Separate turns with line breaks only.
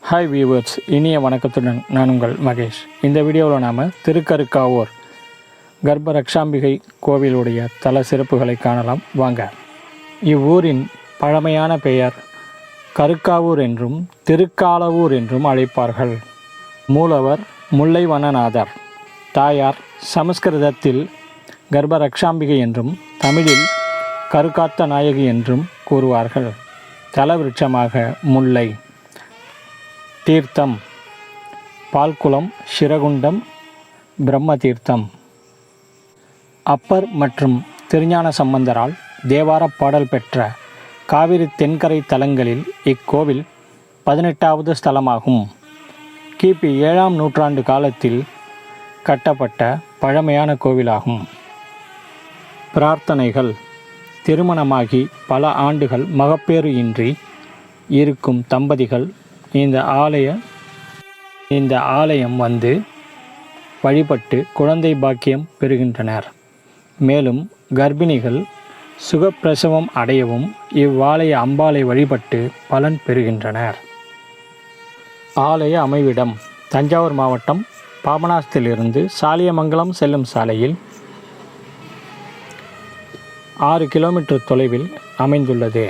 Hi viewers, இனிய வணக்கத்துடன் நான் உங்கள் மகேஷ். இந்த வீடியோவில் நாம் திருக்கருக்காவூர் கர்ப்ப ரக்ஷாம்பிகை கோவிலுடைய தல சிறப்புகளை காணலாம் வாங்க. இவ்வூரின் பழமையான பெயர் கருக்காவூர் என்றும் திருக்காலவூர் என்றும் அழைப்பார்கள். மூலவர் முல்லைவனநாதர். தாயார் சமஸ்கிருதத்தில் கர்ப்ப ரக்ஷாம்பிகை என்றும் தமிழில் கருக்காத்த நாயகி என்றும் கூறுவார்கள். தலவிருட்சமாக முல்லை. தீர்த்தம் பால்குளம், சிரகுண்டம், பிரம்ம தீர்த்தம். அப்பர் மற்றும் திருஞான சம்பந்தரால் தேவார பாடல் பெற்ற காவிரி தென்கரை தலங்களில் இக்கோவில் 18வது ஸ்தலமாகும். கிபி 7ஆம் நூற்றாண்டு காலத்தில் கட்டப்பட்ட பழமையான கோவிலாகும். பிரார்த்தனைகள். திருமணமாகி பல ஆண்டுகள் மகப்பேறு இன்றி இருக்கும் தம்பதிகள் இந்த ஆலயம் வந்து வழிபட்டு குழந்தை பாக்கியம் பெறுகின்றனர். மேலும் கர்ப்பிணிகள் சுகப்பிரசவம் அடையவும் இவ்வாலய அம்பாளை வழிபட்டு பலன் பெறுகின்றனர். ஆலய அமைவிடம் தஞ்சாவூர் மாவட்டம் பாபநாசத்திலிருந்து சாலியமங்கலம் செல்லும் சாலையில் 6 கிலோமீட்டர் தொலைவில் அமைந்துள்ளது.